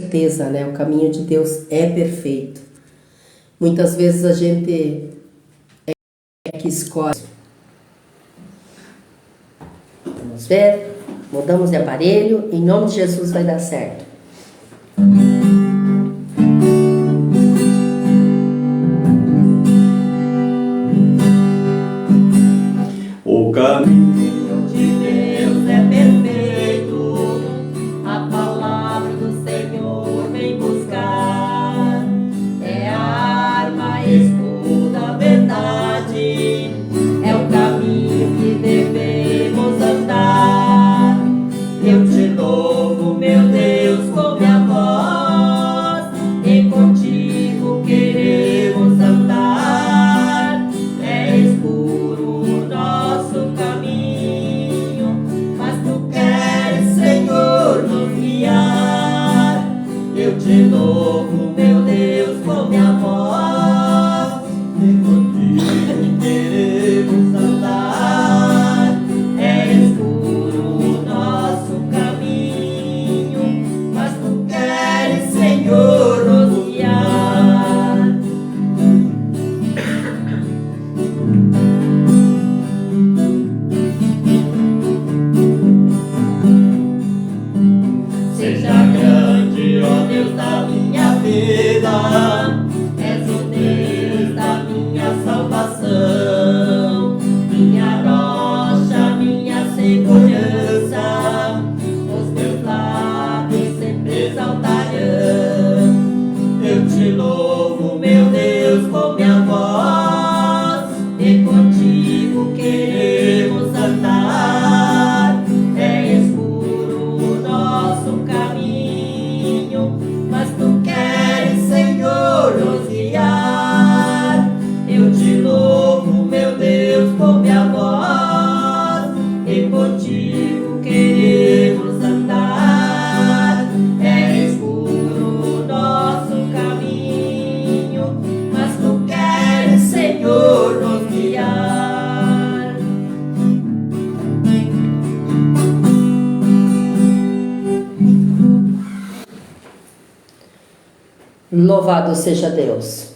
certeza, né? O caminho de Deus é perfeito. Muitas vezes a gente é que escolhe. Vamos ver. Mudamos de aparelho. Em nome de Jesus vai dar certo. O caminho de Deus é perfeito, a palavra do Senhor vem buscar, é a arma, escudo, a verdade, é o caminho que devemos andar. Eu te louvo, meu Deus, com minha voz, e contigo queremos andar. É escuro o nosso caminho, mas tu queres, Senhor, nos guiar. Eu te louvo, meu Deus, com minha voz, e contigo queremos andar. É escuro o nosso caminho, mas tu queres, Senhor, nos guiar. Seja grande, ó Deus da minha vida, és o Deus da minha salvação, minha rocha, minha segurança, os meus lábios sempre exaltarão. Eu te louvo, meu Deus, com minha voz, e contigo queremos andar. É escuro o nosso caminho, mas tu queres, Senhor, nos guiar. Eu te louvo, meu Deus, com minha voz, e contigo queremos andar. É escuro o nosso caminho, mas tu queres, Senhor, nos guiar. Louvado seja Deus.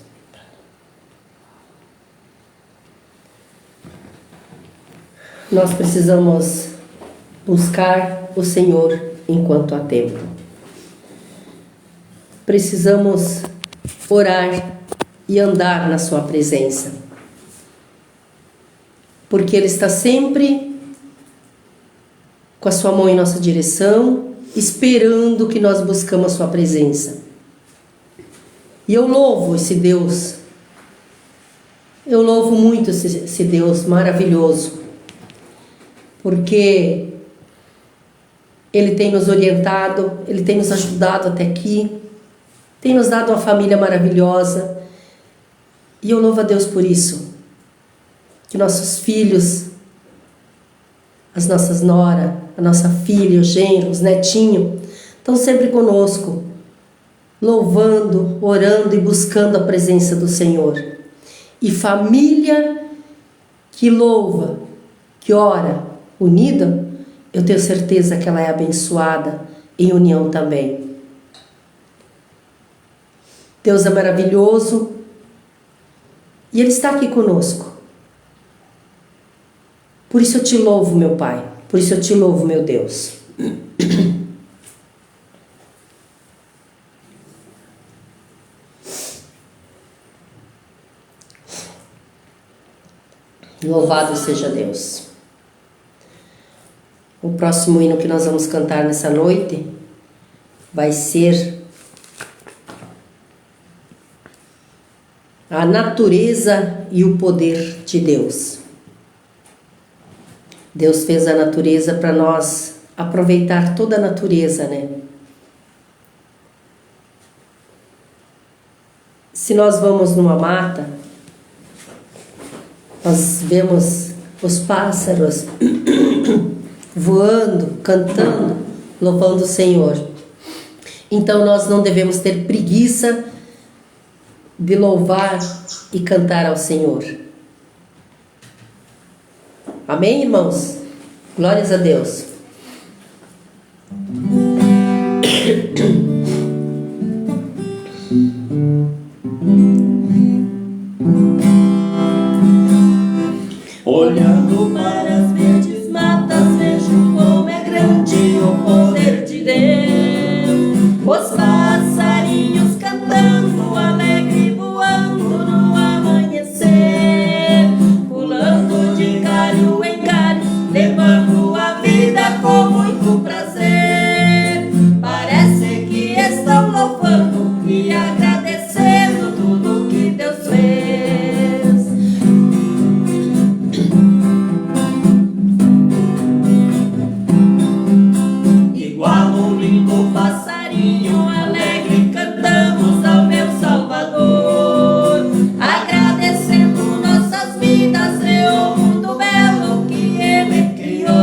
Nós precisamos buscar o Senhor enquanto há tempo. Precisamos orar e andar na sua presença. Porque Ele está sempre com a sua mão em nossa direção, esperando que nós buscamos a sua presença. E eu louvo esse Deus. Eu louvo muito esse Deus maravilhoso. Porque Ele tem nos orientado, Ele tem nos ajudado até aqui, tem nos dado uma família maravilhosa. E eu louvo a Deus por isso. Que nossos filhos, as nossas noras, a nossa filha, o genro, os netinhos, estão sempre conosco, louvando, orando e buscando a presença do Senhor. E família que louva, que ora, unida, eu tenho certeza que ela é abençoada em união também. Deus é maravilhoso e Ele está aqui conosco. Por isso eu te louvo, meu Pai. Por isso eu te louvo, meu Deus. Louvado seja Deus. O próximo hino que nós vamos cantar nessa noite vai ser a natureza e o poder de Deus. Deus fez a natureza para nós aproveitar toda a natureza, né? Se nós vamos numa mata, nós vemos os pássaros voando, cantando, louvando o Senhor. Então nós não devemos ter preguiça de louvar e cantar ao Senhor. Amém, irmãos? Glórias a Deus. os passarinhos cantando, alegre voando no amanhecer, pulando de galho em galho, levando a vida com muito prazer. Parece que estão louvando e agradecendo tudo que Deus fez. Igual um lindo passarinho alegre cantamos ao meu Salvador, agradecendo nossas vidas e o mundo belo que Ele criou.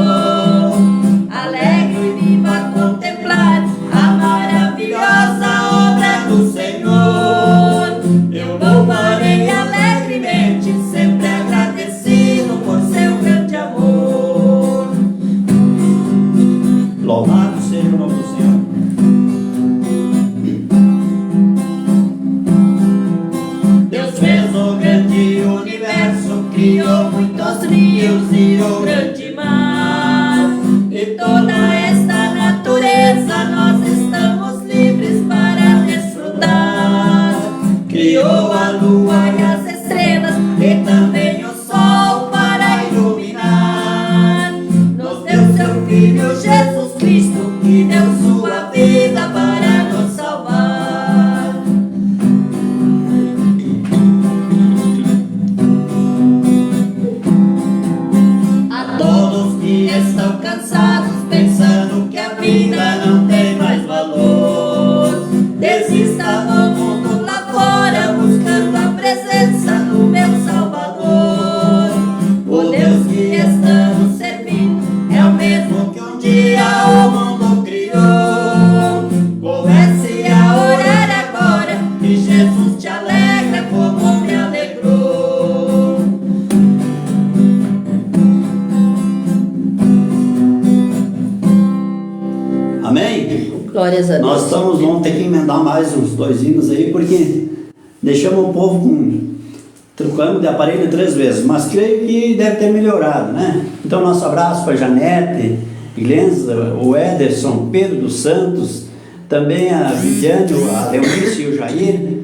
Alegre e viva a contemplar a maravilhosa obra do Senhor. Eu louvarei alegremente, sempre agradecido por seu grande amor. Louvado seja o nome do Senhor. Deus fez o grande universo, criou muitos rios e o grande mar. E toda esta natureza nós estamos livres para desfrutar. Criou a lua e as estrelas e também o sol para iluminar. Nos deu seu Filho Jesus Cristo, que deu sua vida para nos salvar. A todos que estão cansados, pensando que a vida não tem mais valor, desista do mundo lá fora, buscando a presença do meu Salvador. O Deus que estamos servindo é o mesmo que um dia o mundo criou. Comece a orar agora, que Jesus te alegra como me alegrou. Amém? Glórias a Deus. Nós vamos ter que emendar mais uns 2 hinos aí, porque deixamos o povo trocando de aparelho 3 vezes, mas creio que deve ter melhorado, né? Então nosso abraço para a Janete, Glenza, o Ederson, Pedro dos Santos, também a Viviane, a Leonice e o Jair,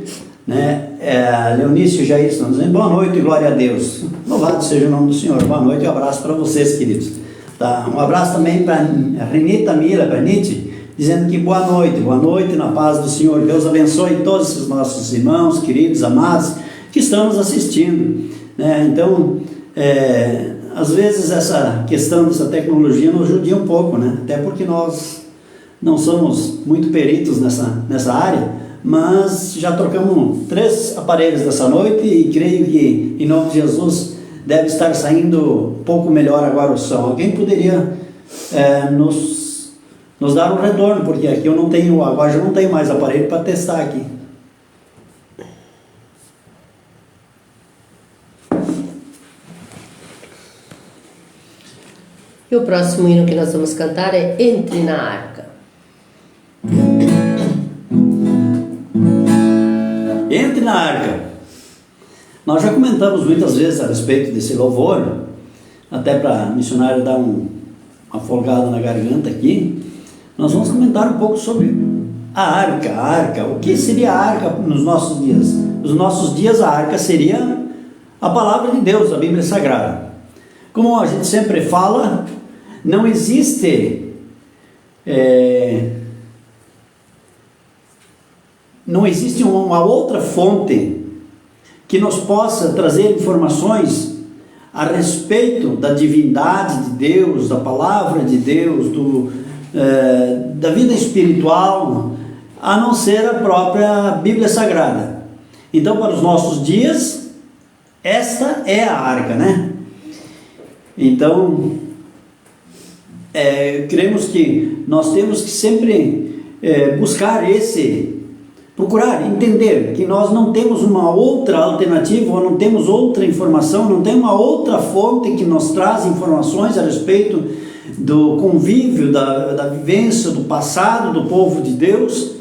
né? A Leonice e o Jair estão dizendo boa noite e glória a Deus. Louvado seja o nome do Senhor. Boa noite e um abraço para vocês, queridos. Tá? Um abraço também para a Renita Mira, para a Nite, dizendo que boa noite na paz do Senhor. Deus abençoe todos esses nossos irmãos, queridos, amados, que estão nos assistindo, né? Então, às vezes essa questão dessa tecnologia nos judia um pouco, né? Até porque nós não somos muito peritos nessa área, mas já trocamos 3 aparelhos dessa noite e creio que, em nome de Jesus, deve estar saindo um pouco melhor agora o som. Alguém poderia nos dar um retorno, porque aqui eu não tenho, agora já não tenho mais aparelho para testar aqui. E o próximo hino que nós vamos cantar é Entre na Arca. Entre na Arca. Nós já comentamos muitas vezes a respeito desse louvor, até para a missionária dar uma folgada na garganta aqui. Nós vamos comentar um pouco sobre a arca. O que seria a arca nos nossos dias? Nos nossos dias a arca seria a palavra de Deus, a Bíblia Sagrada. Como a gente sempre fala, não existe uma outra fonte que nos possa trazer informações a respeito da divindade de Deus, da palavra de Deus, da vida espiritual, a não ser a própria Bíblia Sagrada. Então, para os nossos dias, esta é a arca, né? Então, cremos que nós temos que sempre procurar entender que nós não temos uma outra alternativa, ou não temos outra informação, não tem uma outra fonte que nos traz informações a respeito do convívio, da vivência, do passado do povo de Deus,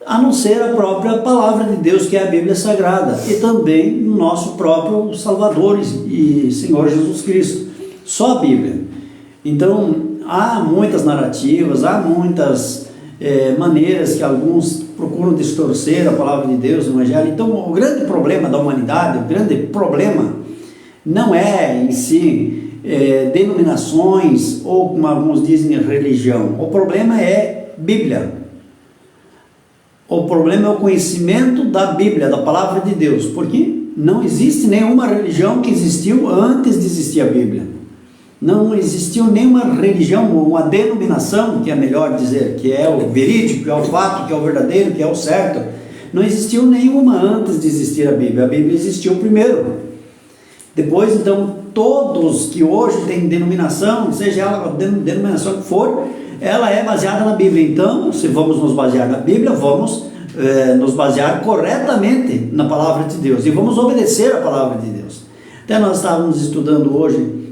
a não ser a própria palavra de Deus, que é a Bíblia Sagrada, e também o nosso próprio Salvador e Senhor Jesus Cristo, só a Bíblia. Então, há muitas narrativas, há muitas maneiras que alguns procuram distorcer a palavra de Deus no Evangelho. Então, o grande problema da humanidade, o grande problema não é em si denominações ou, como alguns dizem, religião. O problema é Bíblia. O problema é o conhecimento da Bíblia, da palavra de Deus, porque não existe nenhuma religião que existiu antes de existir a Bíblia. Não existiu nenhuma religião, uma denominação, que é melhor dizer, que é o verídico, que é o fato, que é o verdadeiro, que é o certo. Não existiu nenhuma antes de existir a Bíblia. A Bíblia existiu primeiro. Depois, então, todos que hoje têm denominação, seja ela a denominação que for, ela é baseada na Bíblia. Então, se vamos nos basear na Bíblia, vamos nos basear corretamente na palavra de Deus. E vamos obedecer a palavra de Deus. Até nós estávamos estudando hoje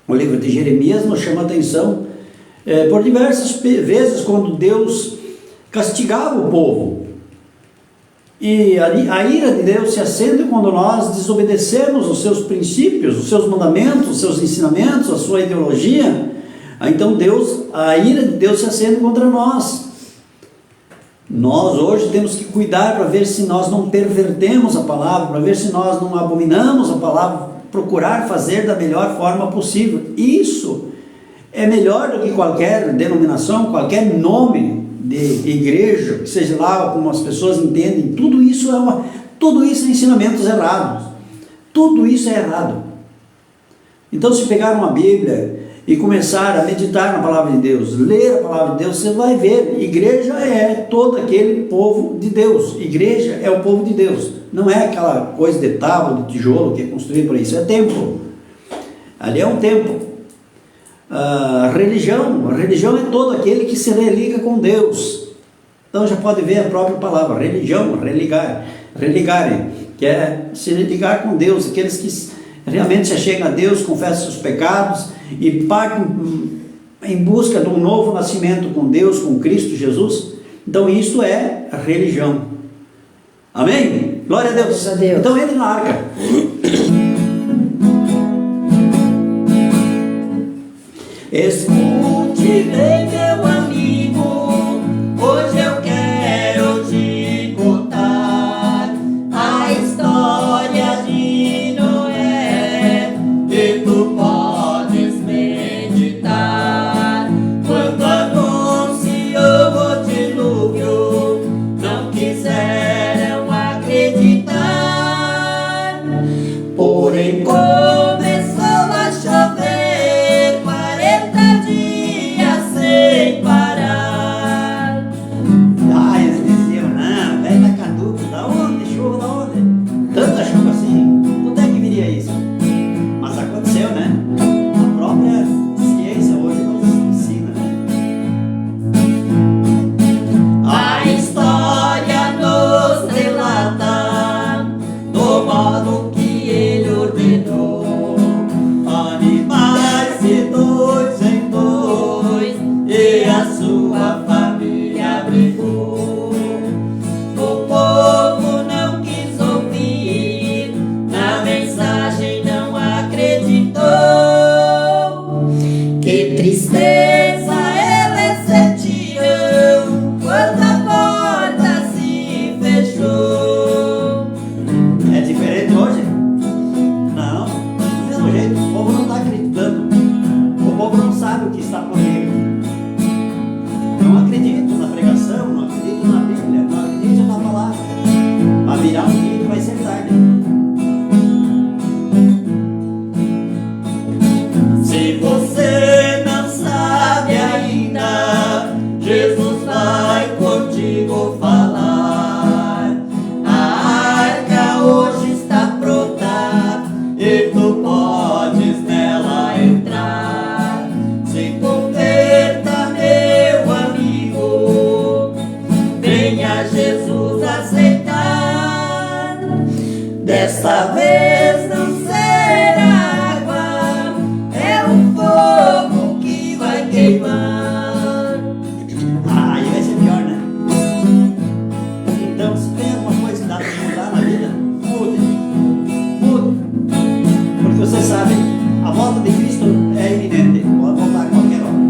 o livro de Jeremias, nos chama a atenção por diversas vezes quando Deus castigava o povo. E a ira de Deus se acende quando nós desobedecemos os seus princípios, os seus mandamentos, os seus ensinamentos, a sua ideologia. Então a ira de Deus se acende contra nós. Nós hoje temos que cuidar para ver se nós não pervertemos a palavra, para ver se nós não abominamos a palavra, procurar fazer da melhor forma possível. Isso é melhor do que qualquer denominação, qualquer nome de igreja, que seja lá como as pessoas entendem. Tudo isso é ensinamentos errados. Tudo isso é errado. Então, se pegar uma Bíblia e começar a meditar na palavra de Deus, ler a palavra de Deus, você vai ver, igreja é todo aquele povo de Deus. Igreja é o povo de Deus. Não é aquela coisa de tábua, de tijolo que é construído por isso, é templo. Ali é um templo. A religião é todo aquele que se religa com Deus. Então já pode ver a própria palavra, religião, religarem, que é se religar com Deus, aqueles que realmente se chegam a Deus, confessam seus pecados e partem em busca de um novo nascimento com Deus, com Cristo Jesus. Então isso é religião. Amém? Glória a Deus. Então entre na arca. Escute bem, meu amigo, hoje eu quero te contar a história de Noé, e tu podes meditar. Quando anunciou o dilúvio, não quiseram acreditar, porém começou a chover 40 dias sem parar. Eles diziam, não, velho tá caduco, da onde? Chuva, da onde? Tanta chuva assim, onde é que viria isso? Mas aconteceu, né? A própria ciência hoje nos ensina, né? A história nos relata do modo que ele ordenou, Animais de dois em dois, e a sua família abrigou. O povo não quis ouvir, na mensagem não acreditou. Que tristeza eles sentiam quando a porta se fechou. é diferente hoje? Não, do mesmo jeito, o povo não está acreditando. O povo não sabe o que está por vir. Não acredito na pregação, não acredito na Bíblia, não acredito na palavra. Mas virar um dia que vai ser tarde. Se você não sabe ainda, Jesus vai contigo falar. A arca hoje está pronta e tu podes nela entrar. Se converta, meu amigo, venha Jesus aceitar. Desta vez não será água, é um fogo que vai queimar. Aí vai ser pior, né? Então, se tem alguma coisa que dá para mudar na vida, mude. Porque você sabe, a volta de Cristo é iminente, pode voltar a qualquer hora.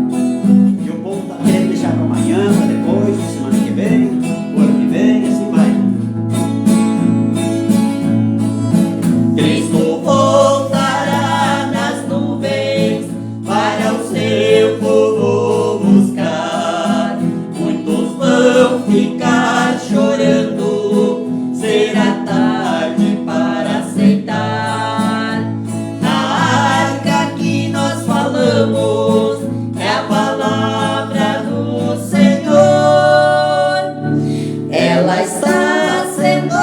E o povo está querendo deixar para amanhã, para depois. ela está sendo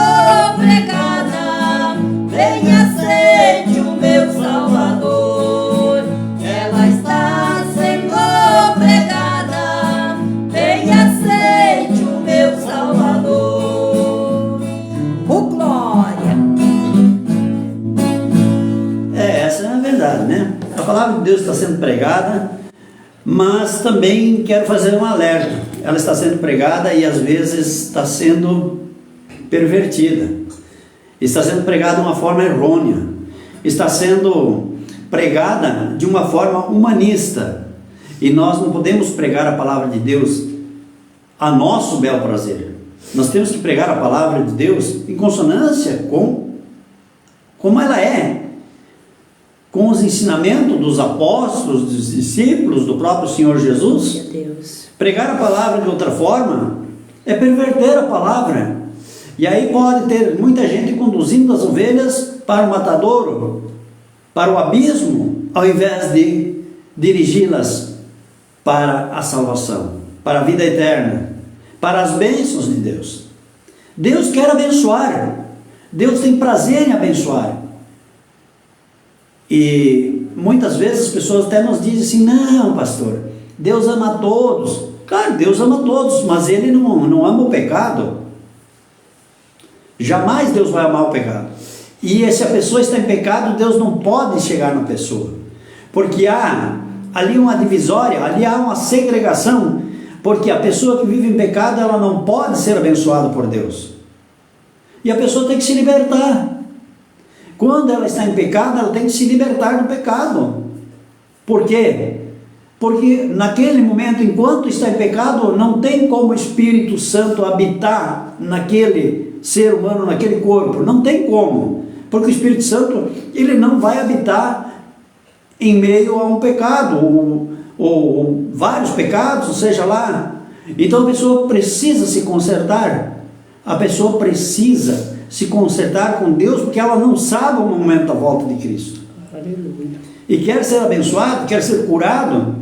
pregada. Venha, sede o meu Salvador. Ela está sendo pregada. Venha, sede o meu Salvador. Oh, glória! Essa é a verdade, né? A palavra de Deus está sendo pregada, mas também quero fazer um alerta. Ela está sendo pregada e às vezes está sendo pervertida. Está sendo pregada de uma forma errônea. Está sendo pregada de uma forma humanista. E nós não podemos pregar a palavra de Deus a nosso bel prazer. Nós temos que pregar a palavra de Deus em consonância com como ela é, com os ensinamentos dos apóstolos, dos discípulos, do próprio Senhor Jesus. Deus. Pregar a palavra de outra forma é perverter a palavra. E aí pode ter muita gente conduzindo as ovelhas para o matadouro, para o abismo, ao invés de dirigi-las para a salvação, para a vida eterna, para as bênçãos de Deus. Deus quer abençoar. Deus tem prazer em abençoar. E muitas vezes as pessoas até nos dizem assim: não, pastor, Deus ama a todos. Claro, Deus ama a todos, mas Ele não ama o pecado. Jamais Deus vai amar o pecado. E se a pessoa está em pecado, Deus não pode chegar na pessoa, porque há ali uma divisória, ali há uma segregação, porque a pessoa que vive em pecado, ela não pode ser abençoada por Deus. E a pessoa tem que se libertar. Quando ela está em pecado, ela tem que se libertar do pecado. Por quê? Porque naquele momento, enquanto está em pecado, não tem como o Espírito Santo habitar naquele ser humano, naquele corpo. Não tem como. Porque o Espírito Santo, ele não vai habitar em meio a um pecado, ou vários pecados, ou seja lá. Então a pessoa precisa se consertar. A pessoa precisa se consertar com Deus, porque ela não sabe o momento da volta de Cristo. Aleluia. E quer ser abençoado, quer ser curado,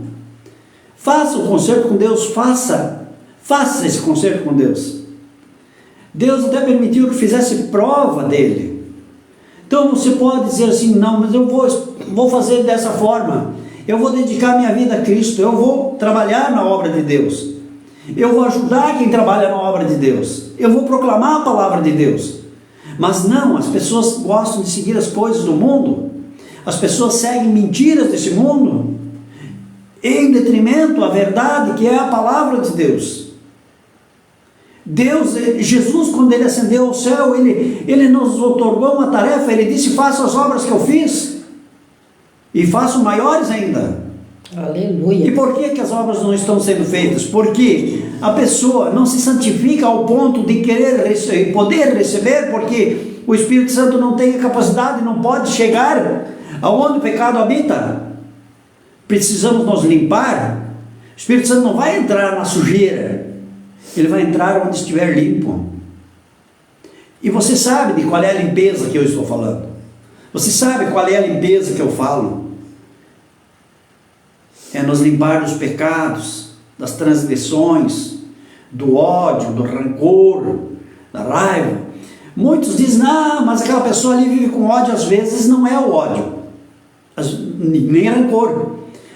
faça o conserto com Deus, faça esse conserto com Deus. Deus até permitiu que fizesse prova dele. Então você pode dizer assim: não, mas eu vou fazer dessa forma, eu vou dedicar minha vida a Cristo, eu vou trabalhar na obra de Deus, eu vou ajudar quem trabalha na obra de Deus, eu vou proclamar a palavra de Deus. Mas não, as pessoas gostam de seguir as coisas do mundo, as pessoas seguem mentiras desse mundo, em detrimento à verdade que é a palavra de Deus. Jesus, quando ele ascendeu ao céu, ele nos otorgou uma tarefa. Ele disse: faça as obras que eu fiz, e faço maiores ainda. Aleluia. E por que as obras não estão sendo feitas? Porque a pessoa não se santifica ao ponto de querer poder receber, porque o Espírito Santo não tem a capacidade, não pode chegar aonde o pecado habita. Precisamos nos limpar. O Espírito Santo não vai entrar na sujeira, ele vai entrar onde estiver limpo. E você sabe de qual é a limpeza que eu estou falando. Você sabe qual é a limpeza que eu falo. É nos limpar dos pecados, das transgressões, do ódio, do rancor, da raiva. Muitos dizem: não, mas aquela pessoa ali vive com ódio. Às vezes não é o ódio, nem rancor.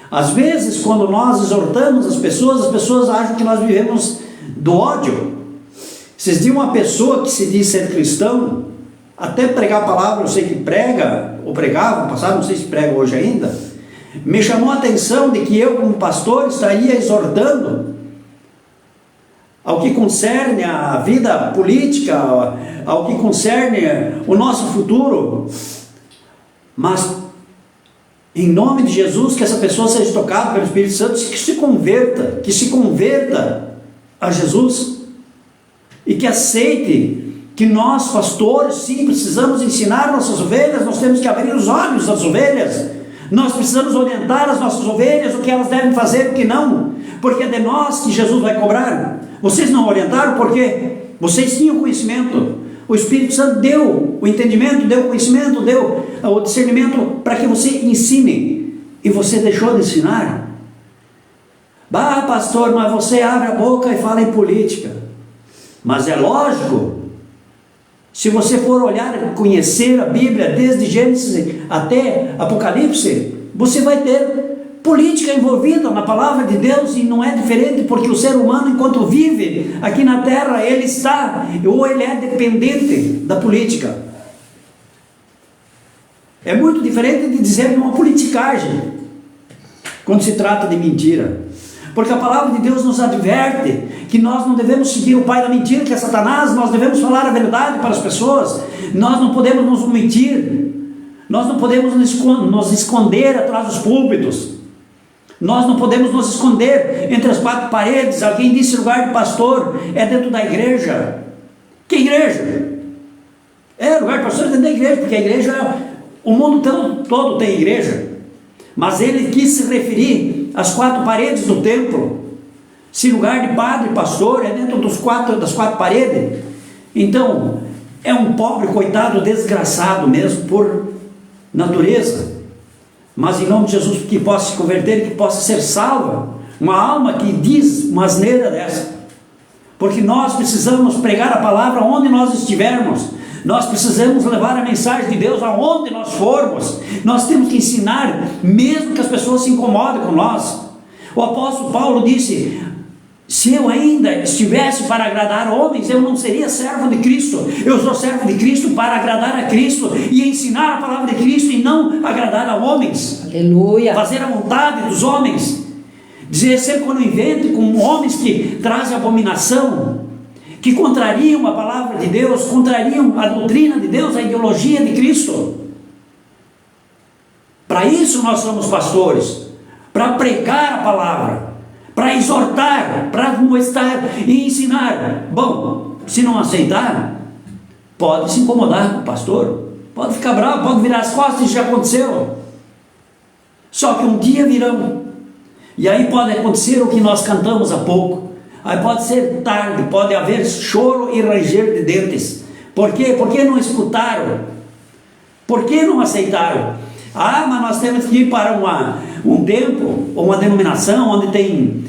Às vezes, quando nós exortamos as pessoas acham que nós vivemos do ódio. Vocês dizem, uma pessoa que se diz ser cristão, até pregar a palavra, eu sei que prega, ou pregava no passado, não sei se prega hoje ainda, me chamou a atenção de que eu, como pastor, estaria exortando ao que concerne a vida política, ao que concerne o nosso futuro, mas em nome de Jesus, que essa pessoa seja tocada pelo Espírito Santo, que se converta a Jesus, e que aceite que nós, pastores, sim, precisamos ensinar nossas ovelhas, nós temos que abrir os olhos das ovelhas, nós precisamos orientar as nossas ovelhas, o que elas devem fazer e o que não, porque é de nós que Jesus vai cobrar. Vocês não orientaram porque vocês tinham conhecimento, o Espírito Santo deu o entendimento, deu o conhecimento, deu o discernimento para que você ensine, e você deixou de ensinar. Bah, pastor, mas você abre a boca e fala em política. Mas é lógico, se você for olhar, conhecer a Bíblia desde Gênesis até Apocalipse, você vai ter política envolvida na palavra de Deus, e não é diferente, porque o ser humano, enquanto vive aqui na terra, ele está, ou ele é dependente da política. É muito diferente de dizer uma politicagem, quando se trata de mentira. Porque a palavra de Deus nos adverte que nós não devemos seguir o pai da mentira, que é Satanás. Nós devemos falar a verdade para as pessoas. Nós não podemos nos omitir. Nós não podemos nos esconder atrás dos púlpitos. Nós não podemos nos esconder entre as quatro paredes. Alguém disse: lugar de pastor é dentro da igreja. Que igreja? Lugar de pastor é dentro da igreja, porque a igreja, o mundo todo tem igreja. Mas ele quis se referir às quatro paredes do templo. Se lugar de padre, pastor, é dentro das quatro paredes, então é um pobre, coitado, desgraçado mesmo, por natureza. Mas em nome de Jesus, que possa se converter, que possa ser salva uma alma que diz uma asneira dessa. Porque nós precisamos pregar a palavra onde nós estivermos. Nós precisamos levar a mensagem de Deus aonde nós formos. Nós temos que ensinar, mesmo que as pessoas se incomodem com nós. O apóstolo Paulo disse: se eu ainda estivesse para agradar homens, eu não seria servo de Cristo. Eu sou servo de Cristo para agradar a Cristo e ensinar a palavra de Cristo, e não agradar a homens. Aleluia. Fazer a vontade dos homens. Dizer, ser conivente com homens que trazem abominação, que contrariam a palavra de Deus, contrariam a doutrina de Deus, a ideologia de Cristo. Para isso nós somos pastores, para pregar a palavra, para exortar, para mostrar e ensinar. Bom, se não aceitar, pode se incomodar com o pastor, pode ficar bravo, pode virar as costas, isso já aconteceu. Só que um dia virão, e aí pode acontecer o que nós cantamos há pouco. Aí pode ser tarde, pode haver choro e ranger de dentes. Por quê? Por que não escutaram? Por que não aceitaram? Mas nós temos que ir para um templo, ou uma denominação onde tem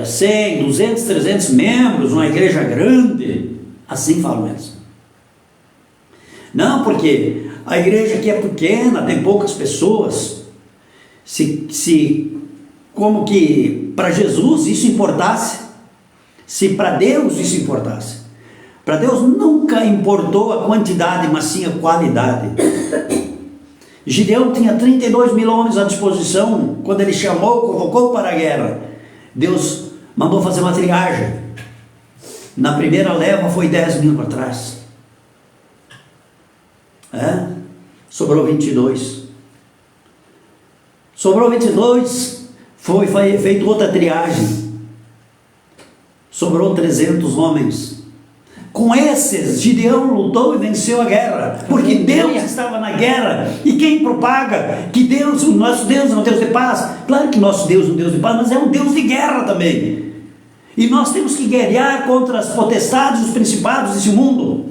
100, 200, 300 membros, uma igreja grande. Assim falam eles. Não, porque a igreja aqui é pequena, tem poucas pessoas. Como que para Jesus isso importasse, se para Deus isso importasse. Para Deus nunca importou a quantidade, mas sim a qualidade. Gideão tinha 32 mil homens à disposição. Quando ele convocou para a guerra, Deus mandou fazer uma triagem. Na primeira leva foi 10 mil para trás. Sobrou 22. Sobrou 22, foi feita outra triagem. Sobrou 300 homens. Com esses, Gideão lutou e venceu a guerra, porque Deus estava na guerra. E quem propaga que Deus, o nosso Deus é um Deus de paz? Claro que nosso Deus é um Deus de paz, mas é um Deus de guerra também. E nós temos que guerrear contra as potestades, os principados desse mundo.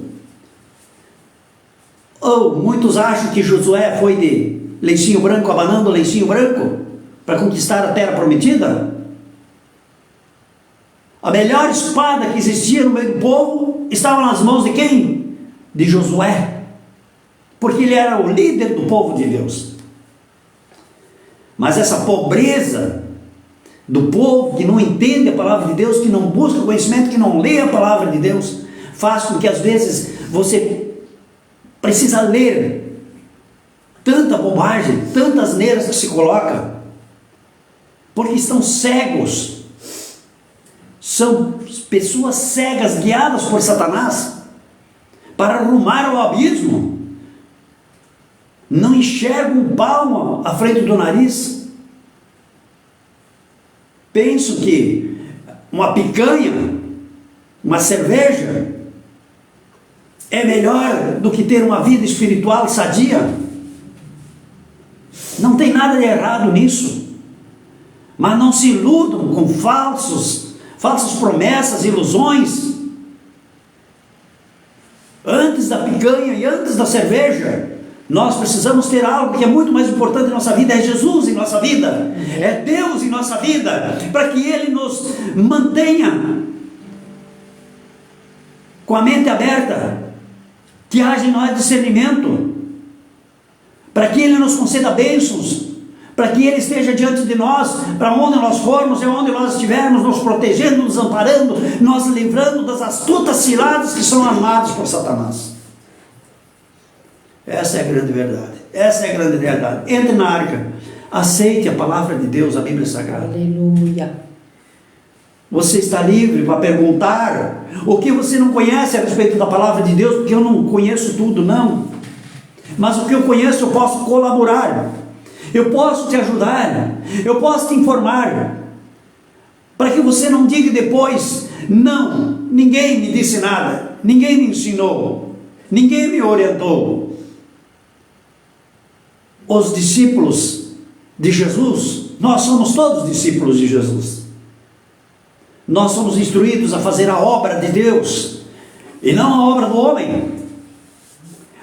Muitos acham que Josué foi de lencinho branco, abanando o lencinho branco para conquistar a terra prometida. A melhor espada que existia no meio do povo estava nas mãos de quem? De Josué, porque ele era o líder do povo de Deus. Mas essa pobreza do povo que não entende a palavra de Deus, que não busca conhecimento, que não lê a palavra de Deus, faz com que às vezes você precisa ler tanta bobagem, tantas asneiras que se coloca, porque estão cegos. São pessoas cegas, guiadas por Satanás para arrumar o abismo. Não enxergam um palmo à frente do nariz. Penso que uma picanha, uma cerveja é melhor do que ter uma vida espiritual sadia. Não tem nada de errado nisso, mas não se iludam com falsas promessas, ilusões. Antes da picanha e antes da cerveja, nós precisamos ter algo que é muito mais importante em nossa vida. É Jesus em nossa vida, é Deus em nossa vida, para que Ele nos mantenha com a mente aberta, que haja em nós discernimento, para que Ele nos conceda bênçãos, para que Ele esteja diante de nós, para onde nós formos e onde nós estivermos, nos protegendo, nos amparando, nos livrando das astutas ciladas que são armadas por Satanás. Essa é a grande verdade. Essa é a grande verdade. Entre na arca, aceite a palavra de Deus, a Bíblia Sagrada. Aleluia. Você está livre para perguntar o que você não conhece a respeito da palavra de Deus, porque eu não conheço tudo, não. Mas o que eu conheço eu posso colaborar, eu posso te ajudar, eu posso te informar, para que você não diga depois: não, ninguém me disse nada, ninguém me ensinou, ninguém me orientou. Os discípulos de Jesus, nós somos todos discípulos de Jesus. Nós somos instruídos a fazer a obra de Deus e não a obra do homem.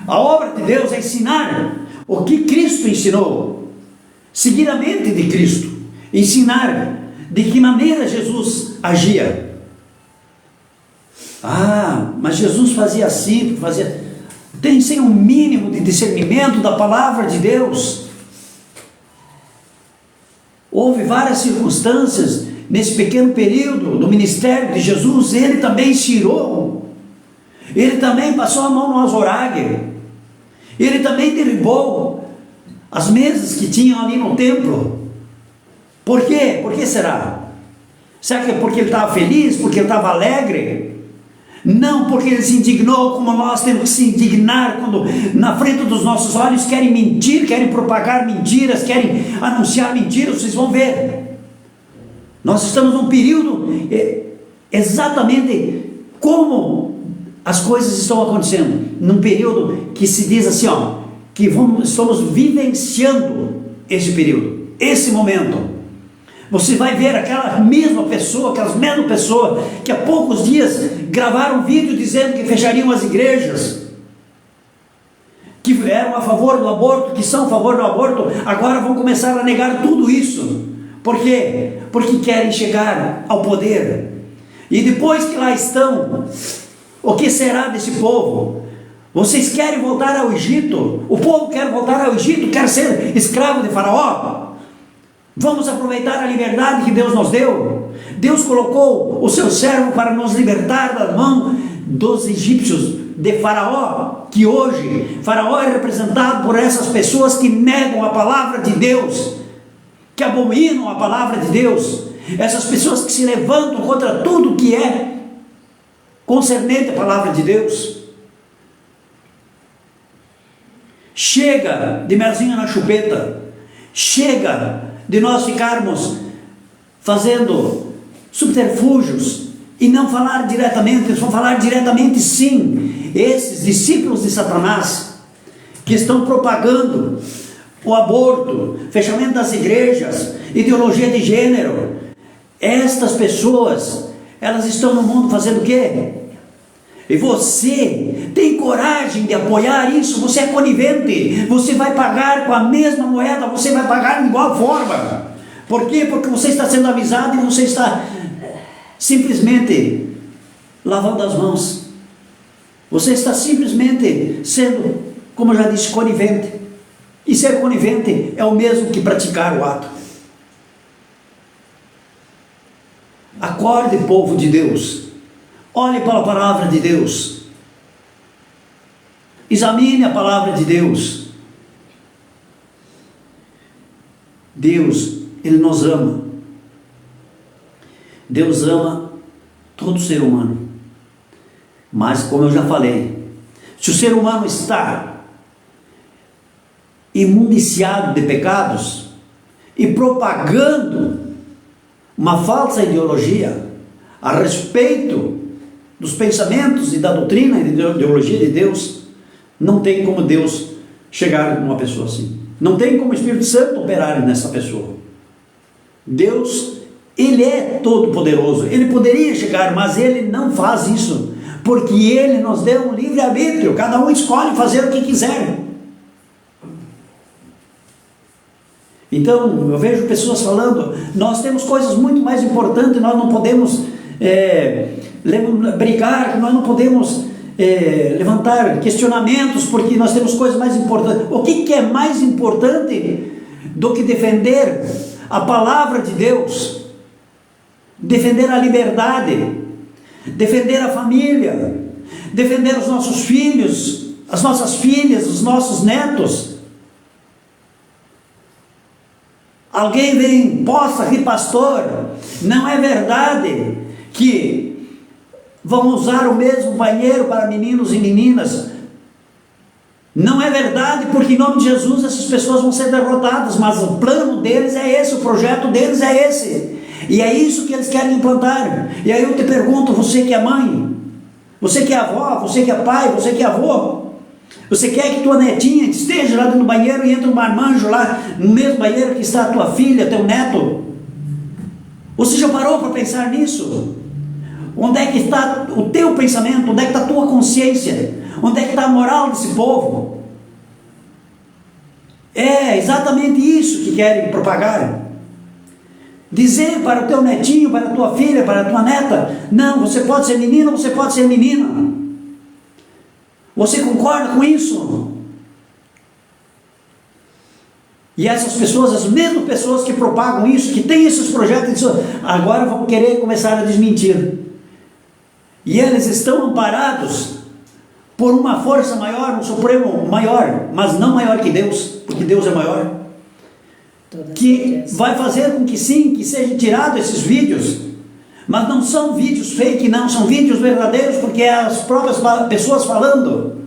A obra de Deus é ensinar o que Cristo ensinou, seguir a mente de Cristo, ensinar de que maneira Jesus agia. Mas Jesus fazia assim, fazia... Tem sem um mínimo de discernimento da palavra de Deus. Houve várias circunstâncias nesse pequeno período do ministério de Jesus. Ele também tirou, ele também passou a mão no azorague, ele também derrubou as mesas que tinham ali no templo. Por quê? Por que será? Será que é porque ele estava feliz? Porque ele estava alegre? Não, porque ele se indignou, como nós temos que se indignar quando na frente dos nossos olhos querem mentir, querem propagar mentiras, querem anunciar mentiras. Vocês vão ver, nós estamos num período exatamente como as coisas estão acontecendo, num período que se diz assim, que estamos vivenciando esse período, esse momento. Você vai ver aquelas mesmas pessoas que há poucos dias gravaram um vídeo dizendo que fechariam as igrejas, que eram a favor do aborto, que são a favor do aborto, agora vão começar a negar tudo isso. Por quê? Porque querem chegar ao poder. E depois que lá estão, o que será desse povo? Vocês querem voltar ao Egito? O povo quer voltar ao Egito, quer ser escravo de Faraó? Vamos aproveitar a liberdade que Deus nos deu. Deus colocou o seu servo para nos libertar da mão dos egípcios, de Faraó, que hoje Faraó é representado por essas pessoas que negam a palavra de Deus, que abominam a palavra de Deus, essas pessoas que se levantam contra tudo que é concernente à palavra de Deus. Chega de melzinho na chupeta, chega de nós ficarmos fazendo subterfúgios e não falar diretamente. Eles vão falar diretamente sim. Esses discípulos de Satanás que estão propagando o aborto, fechamento das igrejas, ideologia de gênero, estas pessoas, elas estão no mundo fazendo o quê? E você tem coragem de apoiar isso? Você é conivente, você vai pagar com a mesma moeda, você vai pagar de igual forma. Por quê? Porque você está sendo avisado e você está simplesmente lavando as mãos. Você está simplesmente sendo, como eu já disse, conivente. E ser conivente é o mesmo que praticar o ato. Acorde, povo de Deus. Olhe para a palavra de Deus. Examine a palavra de Deus. Deus, Ele nos ama. Deus ama todo ser humano. Mas, como eu já falei, se o ser humano está imundiciado de pecados e propagando uma falsa ideologia a respeito dos pensamentos e da doutrina e da ideologia de Deus, não tem como Deus chegar numa pessoa assim. Não tem como o Espírito Santo operar nessa pessoa. Deus, Ele é todo poderoso. Ele poderia chegar, mas Ele não faz isso, porque Ele nos deu um livre-arbítrio. Cada um escolhe fazer o que quiser. Então, eu vejo pessoas falando, nós temos coisas muito mais importantes, nós não podemos brigar, que nós não podemos levantar questionamentos, porque nós temos coisas mais importantes. O que é mais importante do que defender a palavra de Deus, defender a liberdade, defender a família, defender os nossos filhos, as nossas filhas, os nossos netos? Alguém vem, posta aqui, pastor, não é verdade que vão usar o mesmo banheiro para meninos e meninas? Não é verdade, porque em nome de Jesus essas pessoas vão ser derrotadas, mas o plano deles é esse, o projeto deles é esse, e é isso que eles querem implantar. E aí eu te pergunto, você que é mãe, você que é avó, você que é pai, você que é avô, você quer que tua netinha esteja lá dentro do banheiro e entre um marmanjo lá no mesmo banheiro que está a tua filha, teu neto? Você já parou para pensar nisso? Onde é que está o teu pensamento? Onde é que está a tua consciência? Onde é que está a moral desse povo? É exatamente isso que querem propagar. Dizer para o teu netinho, para a tua filha, para a tua neta: não, você pode ser menino, você pode ser menina. Você concorda com isso? E essas pessoas, as mesmas pessoas que propagam isso, que têm esses projetos, agora vão querer começar a desmentir. E eles estão amparados por uma força maior, um supremo maior, mas não maior que Deus, porque Deus é maior, que vai fazer com que sim, que sejam tirados esses vídeos, mas não são vídeos fake, não, são vídeos verdadeiros, porque é as próprias pessoas falando.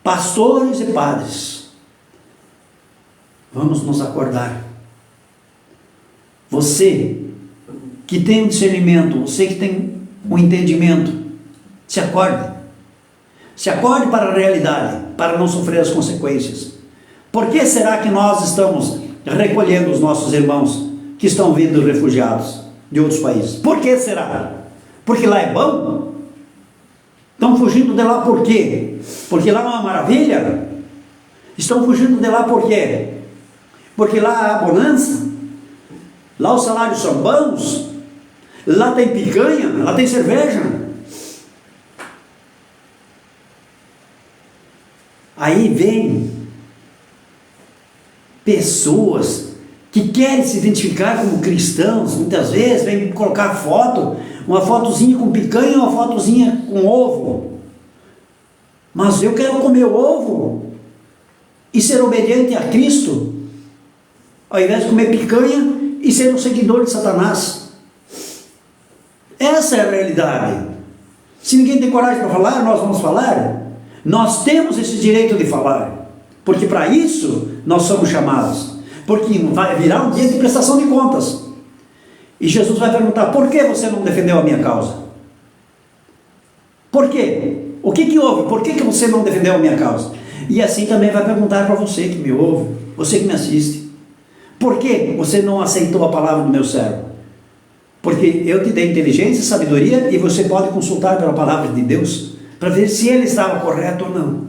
Pastores e padres, vamos nos acordar. Você que tem um discernimento, você que tem um entendimento, se acorde. Se acorde para a realidade, para não sofrer as consequências. Por que será que nós estamos recolhendo os nossos irmãos que estão vindo refugiados de outros países? Por que será? Porque lá é bom? Estão fugindo de lá por quê? Porque lá é uma maravilha? Estão fugindo de lá por quê? Porque lá há bonança? Lá os salários são bons? Lá tem picanha? Lá tem cerveja? Aí vem pessoas que querem se identificar como cristãos, muitas vezes vem colocar foto, uma fotozinha com picanha, uma fotozinha com ovo. Mas eu quero comer o ovo e ser obediente a Cristo, ao invés de comer picanha e ser um seguidor de Satanás. Essa é a realidade. Se ninguém tem coragem para falar, nós vamos falar. Nós temos esse direito de falar, porque para isso nós somos chamados, porque vai virar um dia de prestação de contas, e Jesus vai perguntar: por que você não defendeu a minha causa? Por quê? O que houve? Por que você não defendeu a minha causa? E assim também vai perguntar para você que me ouve, você que me assiste: por que você não aceitou a palavra do meu servo? Porque eu te dei inteligência e sabedoria, e você pode consultar pela palavra de Deus para ver se ele estava correto ou não.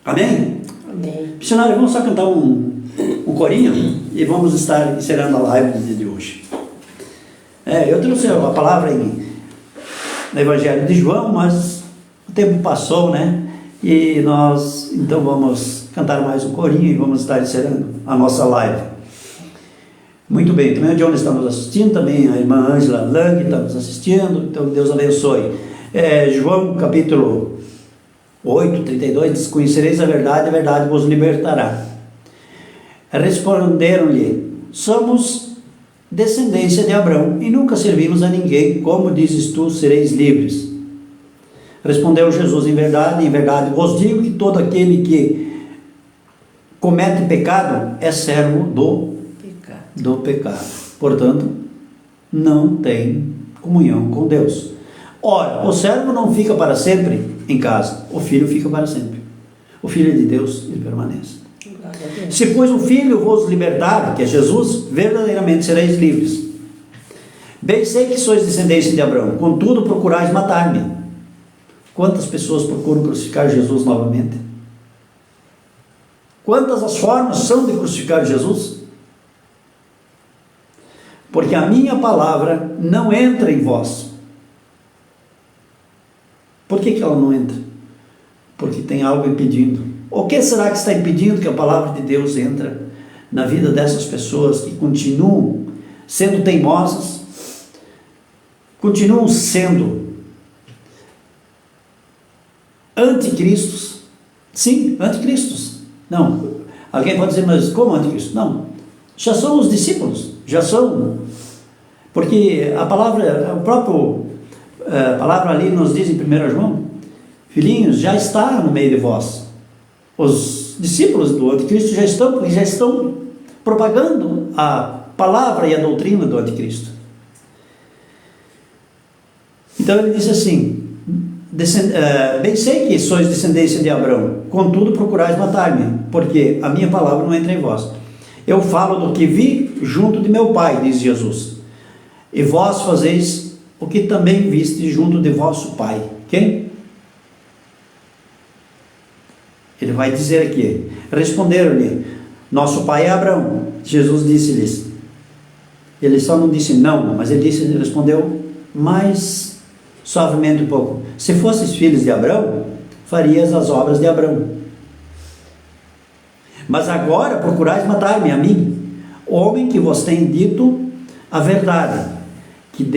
Amém? Amém. Missionário, vamos só cantar um corinho e vamos estar encerrando a live do dia de hoje. Eu trouxe a palavra no Evangelho de João, mas o tempo passou, né? E nós então vamos cantar mais um corinho e vamos estar encerrando a nossa live. Muito bem, também o John está nos assistindo, também a irmã Ângela Lang está nos assistindo, então Deus abençoe. João capítulo 8, 32 diz: conhecereis a verdade vos libertará. Responderam-lhe: somos descendência de Abraão e nunca servimos a ninguém, como dizes tu, sereis livres? Respondeu Jesus: em verdade vos digo que todo aquele que comete pecado é servo do pecado. Portanto, não tem comunhão com Deus. Ora, o servo não fica para sempre em casa, o filho fica para sempre. O filho de Deus, ele permanece. Se pois o filho vos libertar, que é Jesus, verdadeiramente sereis livres. Bem sei que sois descendência de Abraão, contudo procurais matar-me. Quantas pessoas procuram crucificar Jesus novamente? Quantas as formas são de crucificar Jesus? porque a minha palavra não entra em vós. Por que ela não entra? Porque tem algo impedindo. O que será que está impedindo que a palavra de Deus entre na vida dessas pessoas que continuam sendo teimosas, continuam sendo anticristos? Sim, anticristos. Não, alguém pode dizer, mas como anticristo? Não, já são os discípulos, já são, porque a palavra, a palavra ali nos diz em 1 João, filhinhos, já está no meio de vós. Os discípulos do anticristo já estão, porque já estão propagando a palavra e a doutrina do anticristo. Então ele diz assim, bem sei que sois descendência de Abraão, contudo procurais matar-me, porque a minha palavra não entra em vós. Eu falo do que vi junto de meu pai, diz Jesus, e vós fazeis o que também viste junto de vosso pai. Quem? Ele vai dizer aqui, responderam-lhe, nosso pai é Abraão. Jesus disse-lhes, ele só não disse não, mas ele respondeu mais suavemente um pouco, se fosses filhos de Abraão, farias as obras de Abraão. Mas agora procurais matar-me a mim, homem que vos tem dito a verdade, que de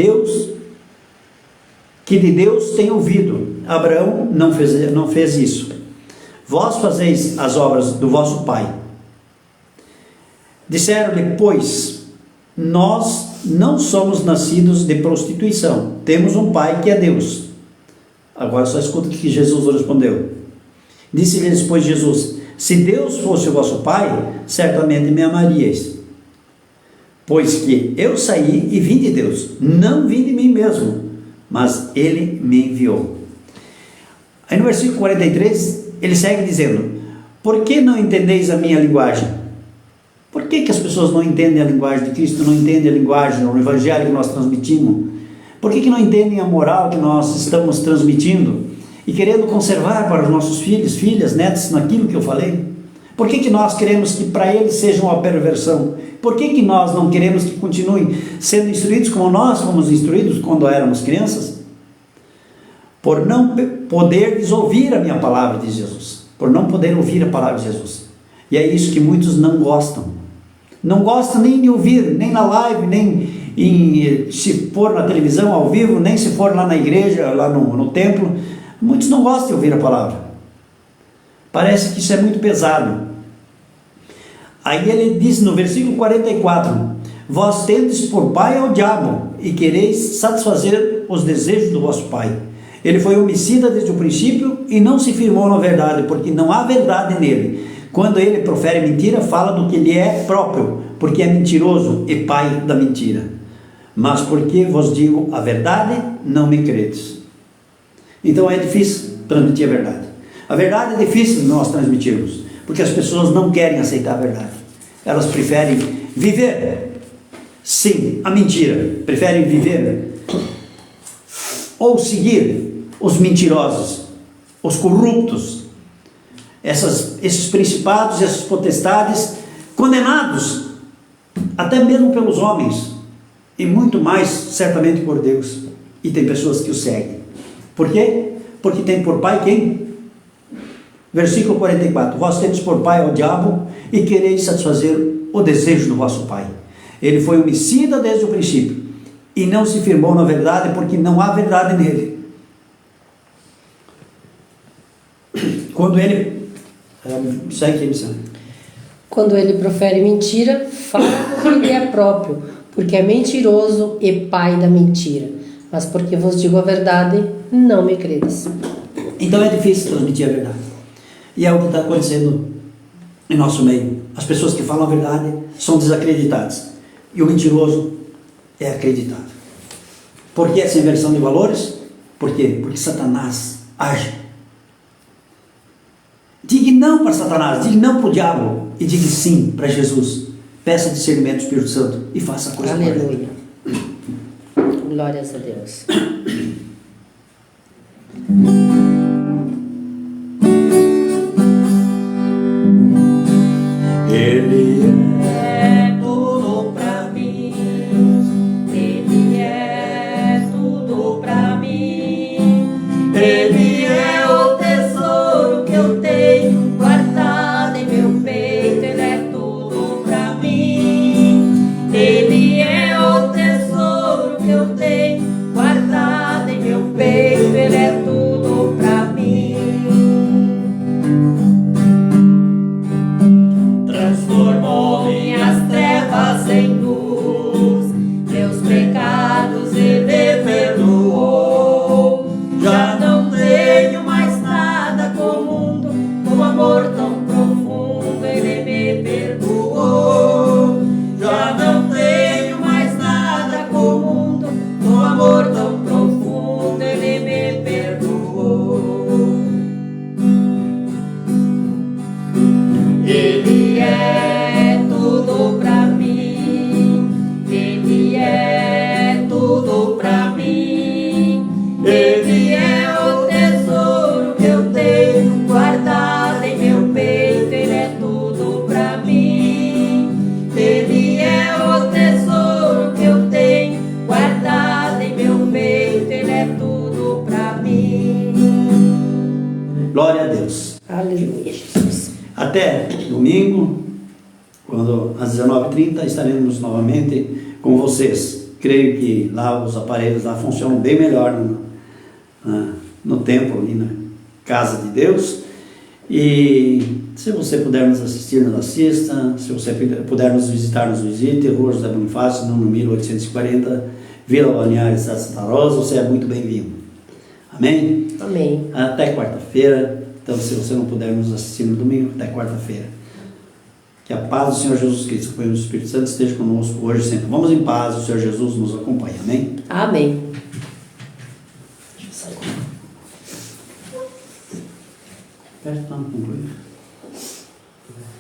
Deus tem ouvido. Abraão não fez isso. Vós fazeis as obras do vosso pai. Disseram-lhe, pois, nós não somos nascidos de prostituição, temos um pai que é Deus. Agora só escuta o que Jesus respondeu. Disse-lhes, pois, Jesus, se Deus fosse o vosso pai, certamente me amaríeis, pois que eu saí e vim de Deus, não vim de mim mesmo, mas Ele me enviou. Aí no versículo 43, ele segue dizendo, por que não entendeis a minha linguagem? Por que as pessoas não entendem a linguagem de Cristo, não entendem a linguagem, o evangelho que nós transmitimos? Por que não entendem a moral que nós estamos transmitindo e querendo conservar para os nossos filhos, filhas, netos, naquilo que eu falei? Por que nós queremos que para eles seja uma perversão? Por que nós não queremos que continuem sendo instruídos como nós fomos instruídos quando éramos crianças? Por não poder ouvir a minha palavra, diz Jesus. Por não poder ouvir a palavra de Jesus. E é isso que muitos não gostam. Não gostam nem de ouvir, nem na live, nem se for na televisão ao vivo, nem se for lá na igreja, lá no templo. Muitos não gostam de ouvir a palavra. Parece que isso é muito pesado. Aí ele diz no versículo 44, vós tendes por pai ao diabo, e quereis satisfazer os desejos do vosso pai. Ele foi homicida desde o princípio, e não se firmou na verdade, porque não há verdade nele. Quando ele profere mentira, fala do que lhe é próprio, porque é mentiroso e pai da mentira. Mas porque vos digo a verdade, não me credes. Então é difícil transmitir a verdade. A verdade é difícil de nós transmitirmos, porque as pessoas não querem aceitar a verdade. Elas preferem viver, sim, a mentira. Preferem viver ou seguir os mentirosos, os corruptos, esses principados, essas potestades, condenados até mesmo pelos homens, e muito mais certamente por Deus. E tem pessoas que o seguem. Por quê? Porque tem por pai quem? Versículo 44, vós tendes por pai ao diabo, e quereis satisfazer o desejo do vosso pai. Ele foi homicida desde o princípio, e não se firmou na verdade, porque não há verdade nele. Quando ele Quando ele profere mentira, fala do que lhe é próprio, porque é mentiroso e pai da mentira. Mas porque vos digo a verdade, não me credes. Então é difícil transmitir a verdade. E é o que está acontecendo em nosso meio. As pessoas que falam a verdade são desacreditadas, e o mentiroso é acreditado. Por que essa inversão de valores? Por quê? Porque Satanás age. Diga não para Satanás, diga não para o diabo, e diga sim para Jesus. Peça discernimento do Espírito Santo e faça a coisa correta. Aleluia. Glórias a Deus. Ele é tudo pra mim. guardado em meu peito, Ele é tudo pra mim. Transformou minhas trevas em luz, meus pecados Ele perdoou. Já não tenho mais nada com o mundo, com amor tão profundo Ele me perdoou. Já não tenho mais nada com o mundo, com amor tão profundo Ele me perdoou. Ele é tudo pra mim, Ele é tudo pra mim. Ele é o tesouro que eu tenho guardado em meu peito, Ele é tudo pra mim. Ele é o tesouro que eu tenho guardado em meu peito, Ele é tudo pra mim. Glória a Deus. Aleluia, Jesus. Até domingo, quando às 19h30 estaremos novamente com vocês. Creio que lá os aparelhos lá funcionam bem melhor no templo, ali na casa de Deus. E se você puder nos assistir, nos assista. Se você puder nos visitar, nos visite. Rua José Bonifácio, número 1840, Vila Balneário, Estado de Santa Rosa. Você é muito bem-vindo. Amém? Amém. Até quarta-feira. Então, se você não puder nos assistir no domingo, até quarta-feira. Que a paz do Senhor Jesus Cristo, o Espírito Santo, esteja conosco hoje e sempre. Vamos em paz, o Senhor Jesus nos acompanha. Amém? Amém. Deixa eu sair. Perto, não, concluir.